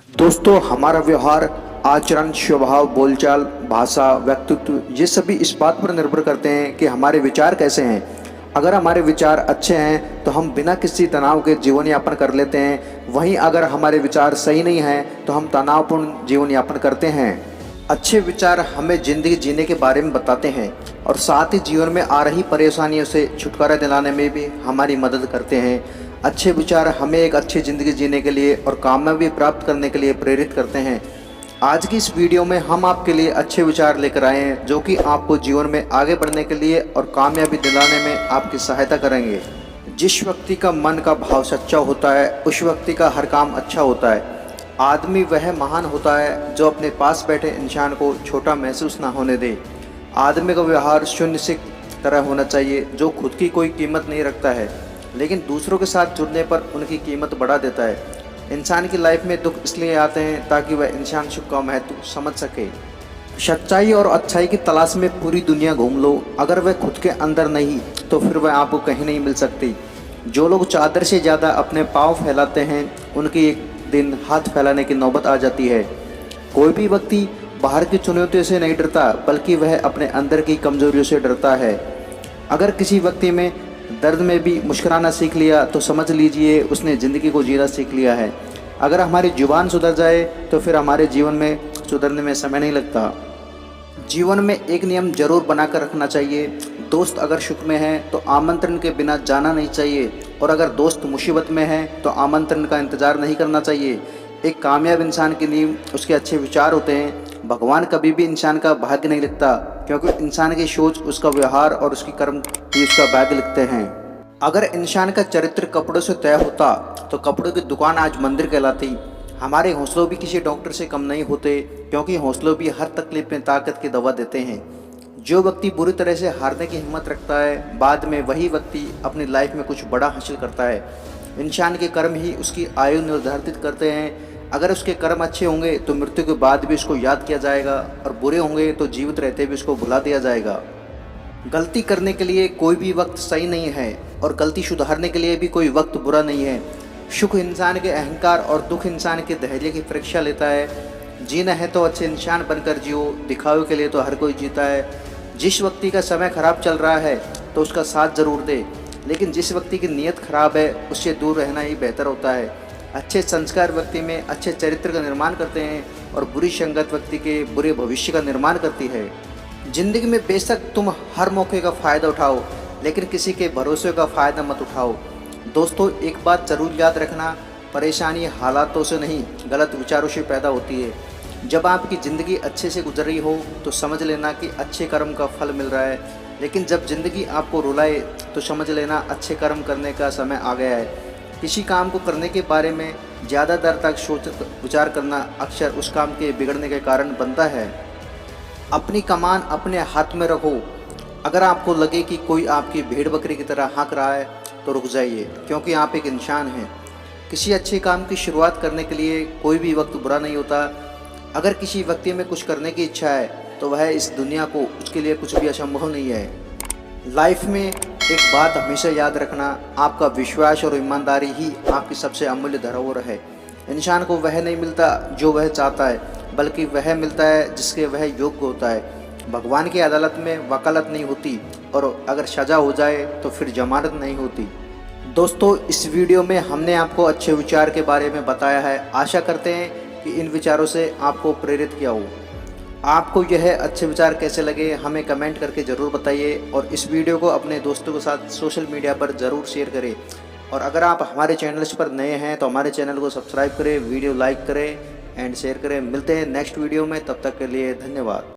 दोस्तों, हमारा व्यवहार, आचरण, स्वभाव, बोलचाल, भाषा, व्यक्तित्व ये सभी इस बात पर निर्भर करते हैं कि हमारे विचार कैसे हैं। अगर हमारे विचार अच्छे हैं तो हम बिना किसी तनाव के जीवन यापन कर लेते हैं। वहीं अगर हमारे विचार सही नहीं हैं तो हम तनावपूर्ण जीवन यापन करते हैं। अच्छे विचार हमें ज़िंदगी जीने के बारे में बताते हैं और साथ ही जीवन में आ रही परेशानियों से छुटकारा दिलाने में भी हमारी मदद करते हैं। अच्छे विचार हमें एक अच्छी ज़िंदगी जीने के लिए और कामयाबी प्राप्त करने के लिए प्रेरित करते हैं। आज की इस वीडियो में हम आपके लिए अच्छे विचार लेकर आए हैं जो कि आपको जीवन में आगे बढ़ने के लिए और कामयाबी दिलाने में आपकी सहायता करेंगे। जिस व्यक्ति का मन का भाव सच्चा होता है उस व्यक्ति का हर काम अच्छा होता है। आदमी वह महान होता है जो अपने पास बैठे इंसान को छोटा महसूस ना होने दे। आदमी का व्यवहार शून्य से तरह होना चाहिए जो खुद की कोई कीमत नहीं रखता है लेकिन दूसरों के साथ जुड़ने पर उनकी कीमत बढ़ा देता है। इंसान की लाइफ में दुख इसलिए आते हैं ताकि वह इंसान सुख का महत्व समझ सके। सच्चाई और अच्छाई की तलाश में पूरी दुनिया घूम लो, अगर वह खुद के अंदर नहीं तो फिर वह आपको कहीं नहीं मिल सकती। जो लोग चादर से ज़्यादा अपने पाँव फैलाते हैं उनकी एक दिन हाथ फैलाने की नौबत आ जाती है। कोई भी व्यक्ति बाहर की चुनौतियों से नहीं डरता बल्कि वह अपने अंदर की कमजोरियों से डरता है। अगर किसी व्यक्ति में दर्द में भी मुस्कुराना सीख लिया तो समझ लीजिए उसने ज़िंदगी को जीना सीख लिया है। अगर हमारी जुबान सुधर जाए तो फिर हमारे जीवन में सुधरने में समय नहीं लगता। जीवन में एक नियम जरूर बनाकर रखना चाहिए, दोस्त अगर सुख में है तो आमंत्रण के बिना जाना नहीं चाहिए और अगर दोस्त मुसीबत में है तो आमंत्रण का इंतज़ार नहीं करना चाहिए। एक कामयाब इंसान की नींव उसके अच्छे विचार होते हैं। भगवान कभी भी इंसान का भाग्य नहीं लिखता क्योंकि इंसान की सोच, उसका व्यवहार और उसकी कर्म ही उसका भाग्य लिखते हैं। अगर इंसान का चरित्र कपड़ों से तय होता तो कपड़ों की दुकान आज मंदिर कहलाती। हमारे हौसलों भी किसी डॉक्टर से कम नहीं होते क्योंकि हौसलों भी हर तकलीफ में ताकत की दवा देते हैं। जो व्यक्ति बुरी तरह से हारने की हिम्मत रखता है बाद में वही व्यक्ति अपनी लाइफ में कुछ बड़ा हासिल करता है। इंसान के कर्म ही उसकी आयु निर्धारित करते हैं। अगर उसके कर्म अच्छे होंगे तो मृत्यु के बाद भी उसको याद किया जाएगा और बुरे होंगे तो जीवित रहते भी उसको भुला दिया जाएगा। गलती करने के लिए कोई भी वक्त सही नहीं है और गलती सुधारने के लिए भी कोई वक्त बुरा नहीं है। सुख इंसान के अहंकार और दुख इंसान के धैर्य की परीक्षा लेता है। जीना है तो अच्छे इंसान बनकर जियो, दिखावे के लिए तो हर कोई जीता है। जिस व्यक्ति का समय खराब चल रहा है तो उसका साथ जरूर दे, लेकिन जिस व्यक्ति की नीयत खराब है उससे दूर रहना ही बेहतर होता है। अच्छे संस्कार व्यक्ति में अच्छे चरित्र का निर्माण करते हैं और बुरी संगत व्यक्ति के बुरे भविष्य का निर्माण करती है। जिंदगी में बेशक तुम हर मौके का फ़ायदा उठाओ लेकिन किसी के भरोसे का फ़ायदा मत उठाओ। दोस्तों, एक बात ज़रूर याद रखना, परेशानी हालातों से नहीं गलत विचारों से पैदा होती है। जब आपकी ज़िंदगी अच्छे से गुजर रही हो तो समझ लेना कि अच्छे कर्म का फल मिल रहा है, लेकिन जब ज़िंदगी आपको रुलाए तो समझ लेना अच्छे कर्म करने का समय आ गया है। किसी काम को करने के बारे में ज़्यादा देर तक सोच विचार करना अक्सर उस काम के बिगड़ने के कारण बनता है। अपनी कमान अपने हाथ में रखो। अगर आपको लगे कि कोई आपकी भेड़ बकरी की तरह हाँक रहा है तो रुक जाइए क्योंकि आप एक इंसान हैं। किसी अच्छे काम की शुरुआत करने के लिए कोई भी वक्त बुरा नहीं होता। अगर किसी व्यक्ति में कुछ करने की इच्छा है तो वह इस दुनिया को उसके लिए कुछ भी असंभव नहीं है। लाइफ में एक बात हमेशा याद रखना, आपका विश्वास और ईमानदारी ही आपकी सबसे अमूल्य धरोहर है। इंसान को वह नहीं मिलता जो वह चाहता है बल्कि वह मिलता है जिसके वह योग्य होता है। भगवान की अदालत में वकालत नहीं होती और अगर सज़ा हो जाए तो फिर जमानत नहीं होती। दोस्तों, इस वीडियो में हमने आपको अच्छे विचार के बारे में बताया है। आशा करते हैं कि इन विचारों से आपको प्रेरित किया हो। आपको यह अच्छे विचार कैसे लगे हमें कमेंट करके ज़रूर बताइए और इस वीडियो को अपने दोस्तों के साथ सोशल मीडिया पर ज़रूर शेयर करें। और अगर आप हमारे चैनल्स पर नए हैं तो हमारे चैनल को सब्सक्राइब करें, वीडियो लाइक करें एंड शेयर करें। मिलते हैं नेक्स्ट वीडियो में, तब तक के लिए धन्यवाद।